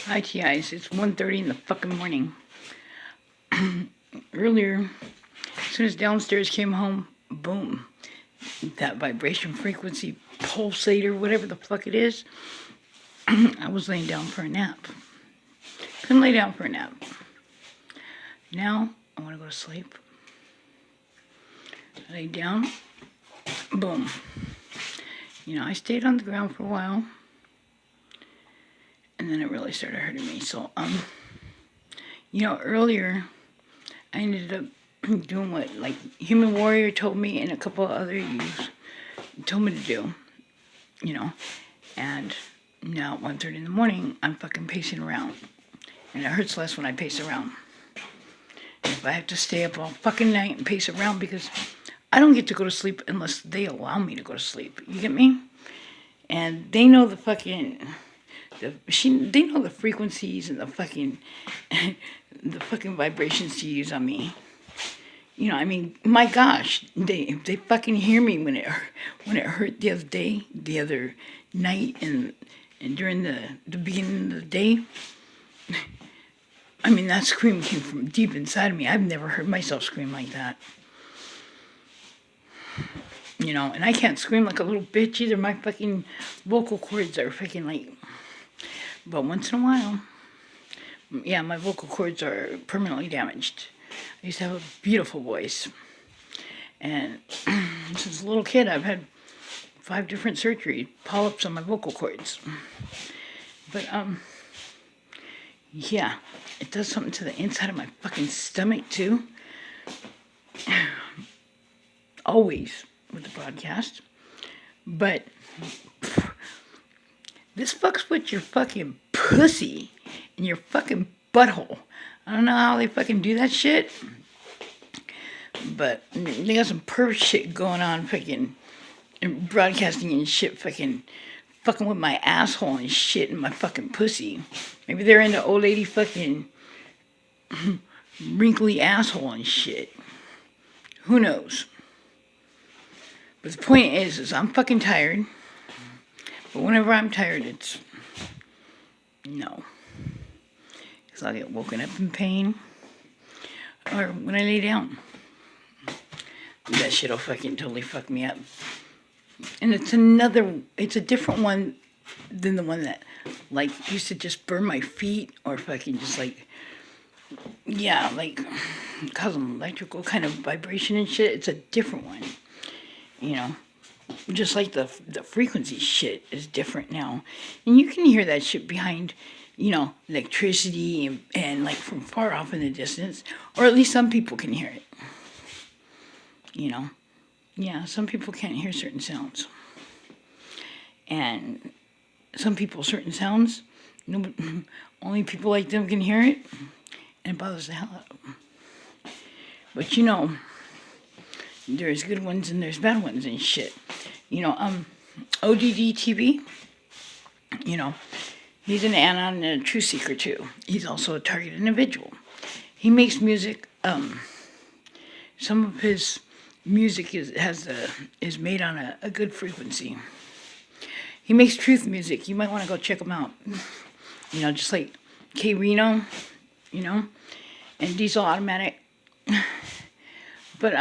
Hi, TIs. It's 1:30 in the fucking morning. Earlier, as soon as downstairs came home, boom, that vibration frequency pulsator, whatever the fuck it is, I was laying down for a nap. Couldn't lay down for a nap. Now, I want to go to sleep. I lay down, boom. I stayed on the ground for a while, and then it really started hurting me. So, earlier, I ended up doing what, Human Warrior told me and a couple of other youths told me to do, and now at 1:30 in the morning, I'm fucking pacing around, and it hurts less when I pace around. If I have to stay up all fucking night and pace around, because I don't get to go to sleep unless they allow me to go to sleep, you get me? And they know the fucking... they know the frequencies and the fucking vibrations to use on me. My gosh, they fucking hear me when it hurt the other night, and during the beginning of the day. That scream came from deep inside of me. I've never heard myself scream like that. And I can't scream like a little bitch either. My fucking vocal cords are fucking but once in a while, yeah, my vocal cords are permanently damaged. I used to have a beautiful voice. And since a little kid, I've had 5 different surgeries, polyps on my vocal cords. But, yeah, it does something to the inside of my fucking stomach, too. Always with the broadcast. But this fucks with your fucking pussy and your fucking butthole. I don't know how they fucking do that shit, but they got some perv shit going on, fucking broadcasting and shit, fucking with my asshole and shit and my fucking pussy. Maybe they're into old lady fucking wrinkly asshole and shit. Who knows? But the point is I'm fucking tired. But whenever I'm tired, it's no. Because I'll get woken up in pain. Or when I lay down. That shit'll fucking totally fuck me up. And it's a different one than the one that, used to just burn my feet or fucking just cause an electrical kind of vibration and shit. It's a different one, Just like the frequency shit is different now. And you can hear that shit behind, electricity and from far off in the distance. Or at least some people can hear it. Yeah, some people can't hear certain sounds. And some people, certain sounds, only people like them can hear it. And it bothers the hell out of them. But there's good ones and there's bad ones and shit. ODD TV, he's an anon and a truth seeker too. He's also a target individual. He makes music. Some of his music is made on a good frequency. He makes truth music. You might want to go check him out. Just like K Reno, and Diesel Automatic. But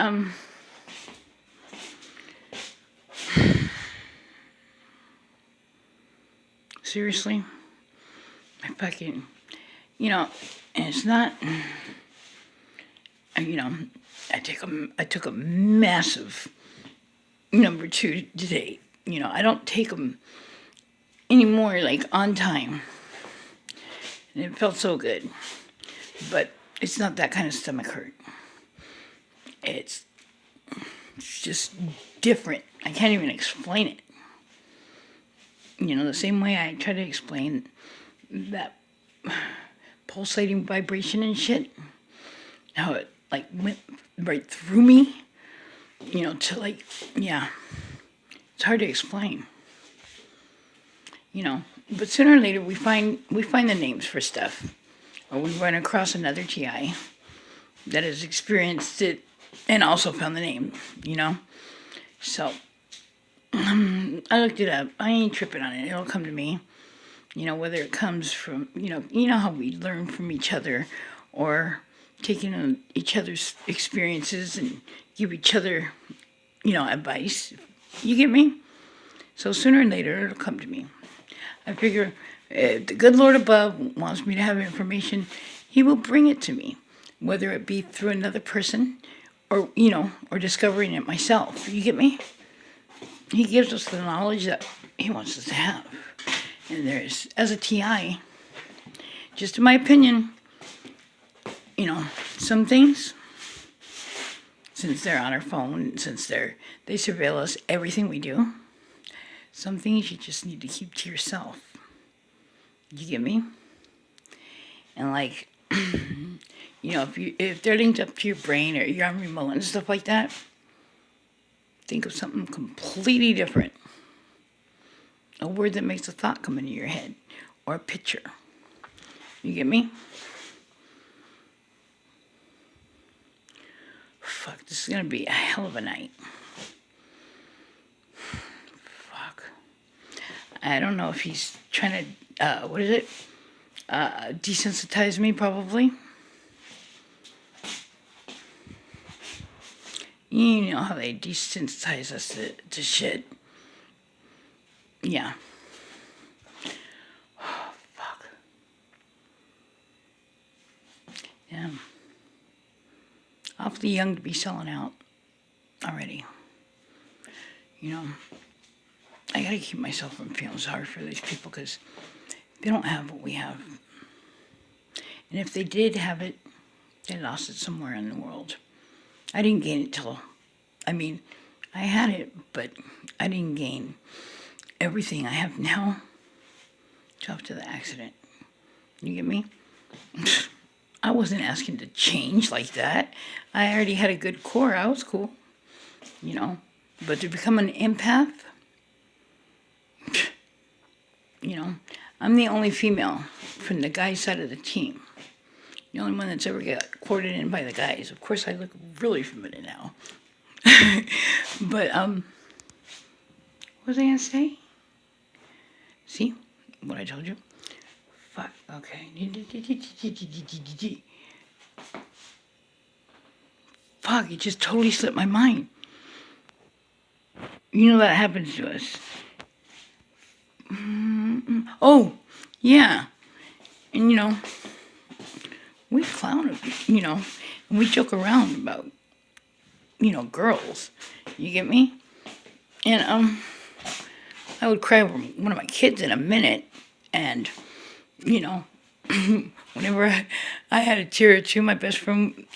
seriously, I fucking, and it's not, I took a massive number 2 today. I don't take them anymore, on time. And it felt so good. But it's not that kind of stomach hurt. It's just different. I can't even explain it. The same way I try to explain that pulsating vibration and shit, how it went right through me, to yeah, it's hard to explain. But sooner or later we find the names for stuff, or we run across another TI that has experienced it and also found the name, So I looked it up. I ain't tripping on it. It'll come to me. Whether it comes from, you know how we learn from each other, or taking on each other's experiences and give each other, advice. You get me? So sooner or later, it'll come to me. I figure if the good Lord above wants me to have information, He will bring it to me, whether it be through another person or, or discovering it myself. You get me? He gives us the knowledge that He wants us to have. And there's, as a TI, just in my opinion, some things, since they're on our phone, since they surveil us, everything we do, some things you just need to keep to yourself. You get me? And like, if they're linked up to your brain or you're on remote and stuff like that, think of something completely different. A word that makes a thought come into your head, or a picture. You get me? Fuck, this is gonna be a hell of a night. Fuck. I don't know if he's trying to, desensitize me, probably. You know how they desensitize us to shit. Yeah. Oh, fuck. Yeah. Awfully young to be selling out already. I gotta keep myself from feeling sorry for these people, because they don't have what we have. And if they did have it, they lost it somewhere in the world. I didn't gain it I had it, but I didn't gain everything I have now till after the accident. You get me? I wasn't asking to change like that. I already had a good core. I was cool. But to become an empath, I'm the only female from the guy side of the team. The only one that's ever got courted in by the guys. Of course, I look really familiar now. But, what was I going to say? See what I told you? Fuck, okay. Fuck, it just totally slipped my mind. That happens to us. Oh, yeah. And, we clown, and we joke around about, girls. You get me? And, I would cry over one of my kids in a minute, and, whenever I had a tear or two, my best friend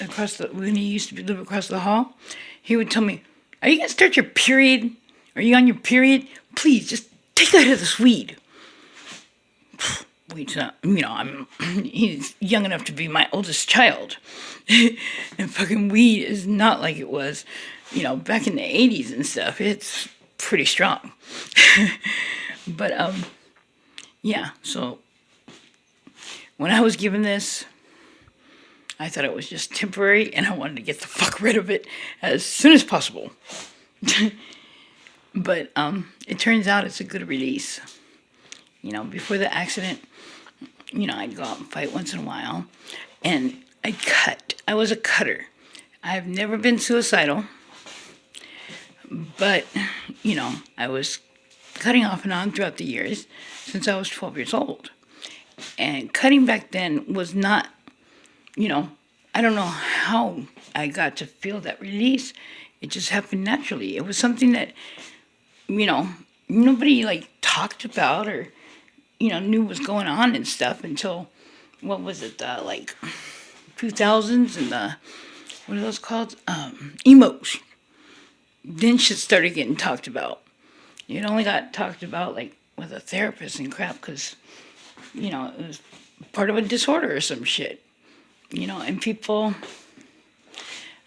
when he used to live across the hall, he would tell me, "Are you going to start your period? Are you on your period? Please, just take that of this weed." Weed's not, he's young enough to be my oldest child. And fucking weed is not like it was, back in the 80s and stuff. It's pretty strong. But, yeah, so when I was given this, I thought it was just temporary, and I wanted to get the fuck rid of it as soon as possible. But it turns out it's a good release. Before the accident, I'd go out and fight once in a while, and I'd cut. I was a cutter. I've never been suicidal, but, I was cutting off and on throughout the years since I was 12 years old. And cutting back then was not, I don't know how I got to feel that release. It just happened naturally. It was something that, nobody talked about or, knew was going on and stuff until, what was it, 2000s and what are those called? Emos. Then shit started getting talked about. It only got talked about with a therapist and crap because, it was part of a disorder or some shit. And people,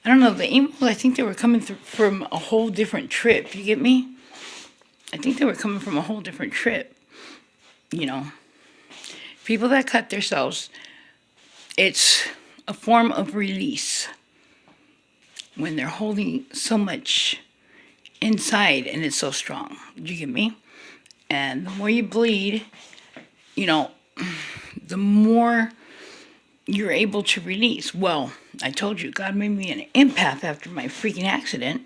I don't know, the emos, I think they were coming from a whole different trip. You get me? I think they were coming from a whole different trip. People that cut themselves, it's a form of release when they're holding so much inside and it's so strong. Do you get me? And the more you bleed, you know, the more you're able to release. Well, I told you, God made me an empath after my freaking accident.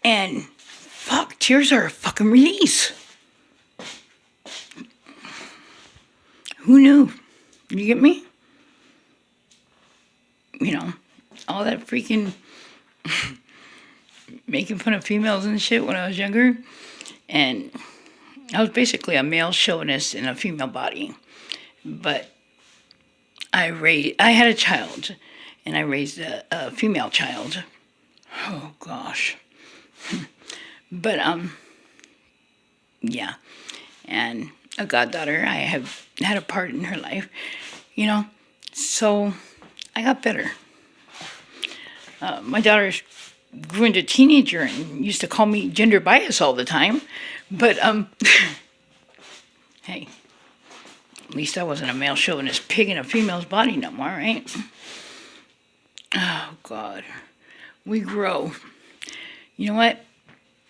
And fuck, tears are a fucking release. Who knew? You get me? You know, all that freaking making fun of females and shit when I was younger. And I was basically a male chauvinist in a female body. But I had a child, and I raised a female child. Oh gosh. But yeah. And a goddaughter. I have had a part in her life, you know. So I got better. My daughter grew into a teenager and used to call me gender bias all the time. But hey, at least I wasn't a male chauvinist pig in a female's body no more, right? Oh God, we grow. You know what?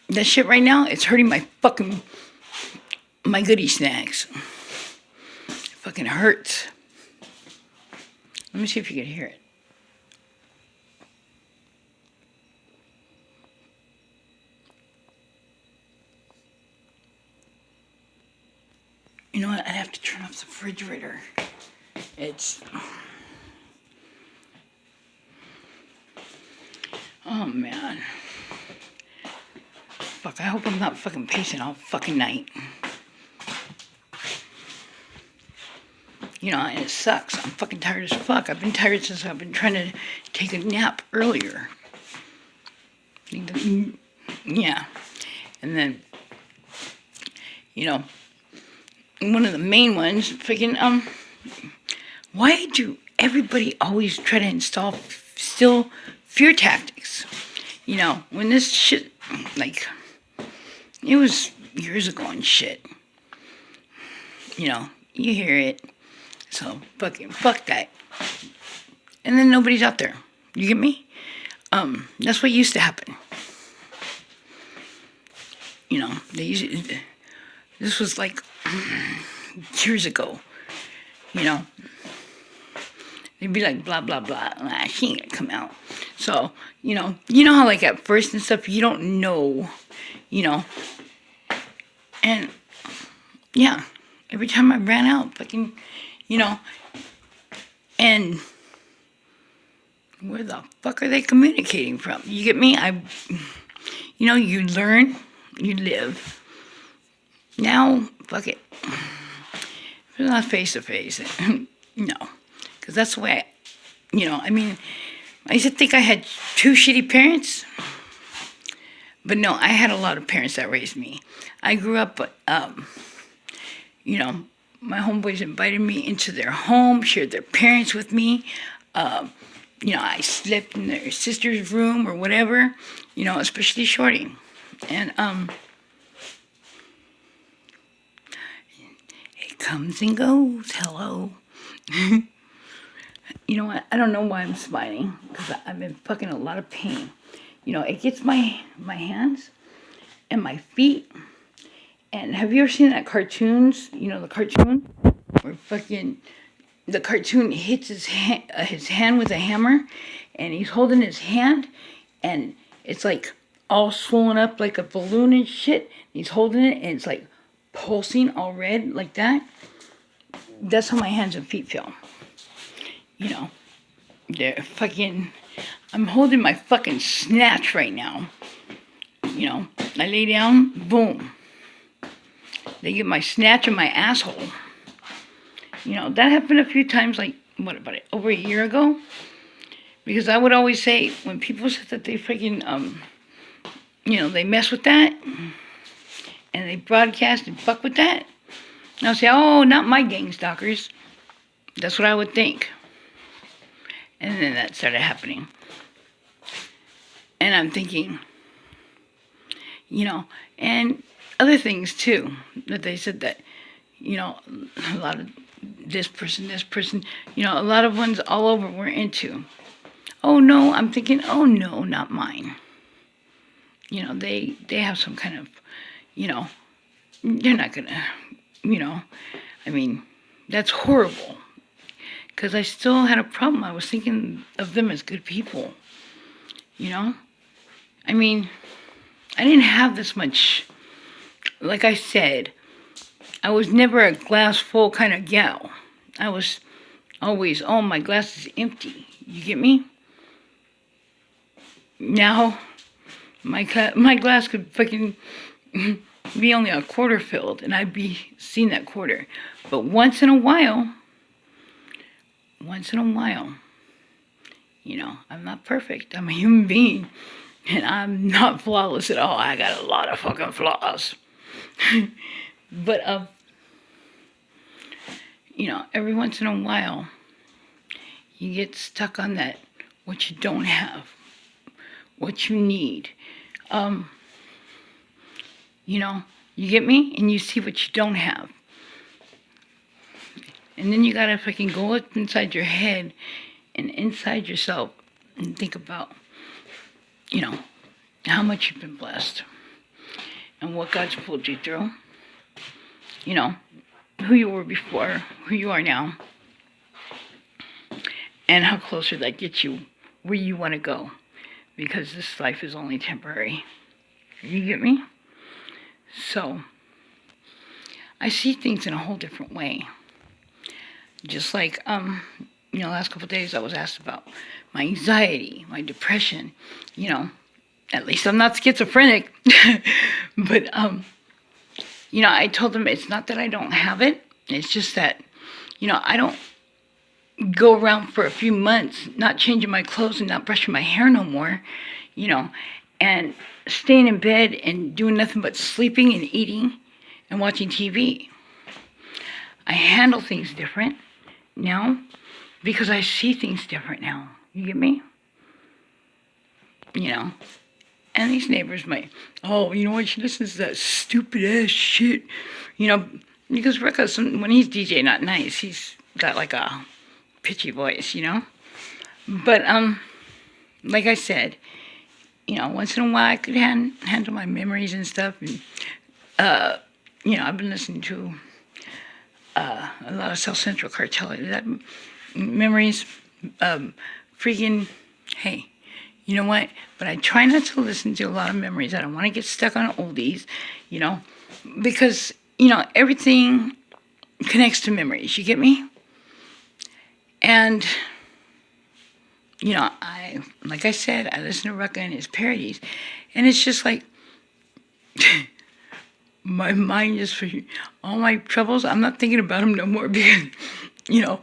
That shit right now, it's hurting my goodie snacks. It fucking hurts. Let me see if you can hear it. You know what? I have to turn off the refrigerator. It's... Oh, man. Fuck, I hope I'm not fucking pacing all fucking night. You know, and it sucks. I'm fucking tired as fuck. I've been tired since I've been trying to take a nap earlier. Yeah. And then, you know, one of the main ones, freaking, why do everybody always try to instill fear tactics? You know, when this shit, like, it was years ago and shit. You know, you hear it. So, fuck that. And then nobody's out there. You get me? That's what used to happen. You know, this was like years ago. You know, they'd be like, blah, blah, blah. She ain't gonna come out. So, you know how like at first and stuff, you don't know, you know. And, yeah, every time I ran out, fucking, you know, and where the fuck are they communicating from? You get me? You know, you learn, you live. Now, fuck it. If it's not face to face, no. Because that's the way, you know, I mean, I used to think I had two shitty parents. But no, I had a lot of parents that raised me. I grew up, you know, my homeboys invited me into their home, shared their parents with me. You know, I slept in their sister's room or whatever, you know, especially Shorty. And, it comes and goes. Hello. You know what? I don't know why I'm smiling, because I'm in fucking a lot of pain. You know, it gets my hands and my feet. And have you ever seen that cartoons? You know, the cartoon where fucking the cartoon hits his hand with a hammer, and he's holding his hand, and it's like all swollen up like a balloon and shit. He's holding it, and it's like pulsing all red like that. That's how my hands and feet feel. You know, they're fucking... I'm holding my fucking snatch right now. You know, I lay down, boom. They get my snatch in my asshole. You know, that happened a few times, like, what about it, over a year ago? Because I would always say, when people said that they freaking, you know, they mess with that, and they broadcast and fuck with that, and I'll say, oh, not my gang stalkers. That's what I would think. And then that started happening. And I'm thinking, you know, and other things too, that they said that, you know, a lot of this person, you know, a lot of ones all over we're into. Oh no, I'm thinking, oh no, not mine. You know, they have some kind of, you know, they're not gonna you know, I mean, that's horrible. Because I still had a problem. I was thinking of them as good people, you know? I mean, I didn't have this much. Like I said, I was never a glass full kind of gal. I was always, oh, my glass is empty. You get me? Now, my glass could fucking be only a quarter filled, and I'd be seeing that quarter. But once in a while, you know, I'm not perfect. I'm a human being, and I'm not flawless at all. I got a lot of fucking flaws. But, you know, every once in a while, you get stuck on that, what you don't have, what you need. You know, you get me? And you see what you don't have. And then you gotta fucking go up inside your head and inside yourself and think about, you know, how much you've been blessed and what God's pulled you through. You know, who you were before, who you are now, and how closer that gets you where you want to go. Because this life is only temporary. You get me? So, I see things in a whole different way. Just like, you know, last couple of days I was asked about my anxiety, my depression. You know, at least I'm not schizophrenic. But, you know, I told them it's not that I don't have it. It's just that, you know, I don't go around for a few months not changing my clothes and not brushing my hair no more, you know, and staying in bed and doing nothing but sleeping and eating and watching TV. I handle things different now because I see things different now. You get me? You know? And these neighbors might, oh, you know what, she listens to that stupid ass shit. You know, because Rick, when he's DJ not nice, he's got like a pitchy voice, you know? But, like I said, you know, once in a while I could handle my memories and stuff. And, you know, I've been listening to a lot of South Central Cartel. That memories, freaking, hey, you know what? But I try not to listen to a lot of memories. I don't want to get stuck on oldies, you know, because, you know, everything connects to memories. You get me? And, you know, like I said, I listen to Rucka and his parodies, and it's just like, my mind just, for all my troubles, I'm not thinking about them no more because, you know,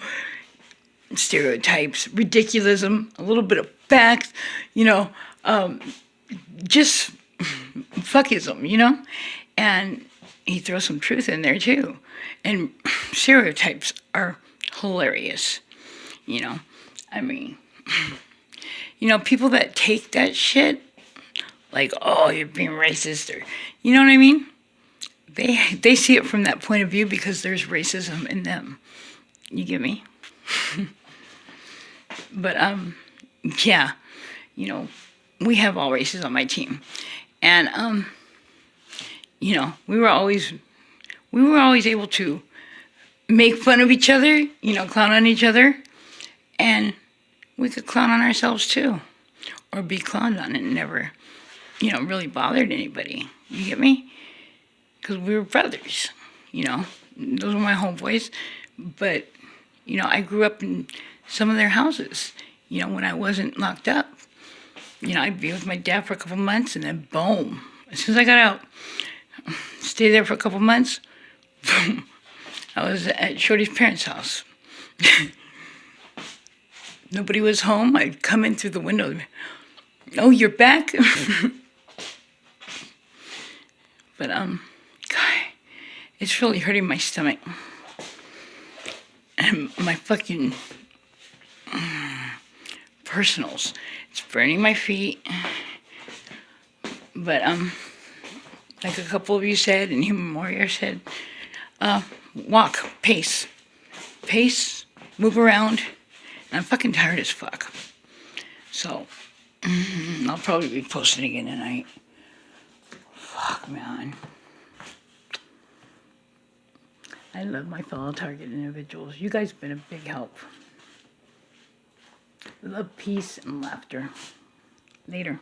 stereotypes, ridiculism, a little bit of facts, you know, just fuckism, you know? And he throws some truth in there too. And stereotypes are hilarious, you know? I mean, you know, people that take that shit, like, oh, you're being racist, or, you know what I mean? They see it from that point of view because there's racism in them. You get me? But, yeah, you know, we have all races on my team. And, you know, we were always able to make fun of each other, you know, clown on each other. And we could clown on ourselves too. Or be clowned on and never, you know, really bothered anybody. You get me? Because we were brothers, you know. Those were my homeboys. But, you know, I grew up in some of their houses, you know, when I wasn't locked up. You know, I'd be with my dad for a couple months, and then boom. As soon as I got out, stay there for a couple months, boom. I was at Shorty's parents' house. Nobody was home. I'd come in through the window. Oh, you're back? But, God, it's really hurting my stomach. And my fucking personals. It's burning my feet. But, like a couple of you said, and Human Warrior said, walk, pace. Pace, move around. And I'm fucking tired as fuck. So, I'll probably be posting again tonight. Fuck, man. I love my fellow Target individuals. You guys have been a big help. Love, peace, and laughter. Later.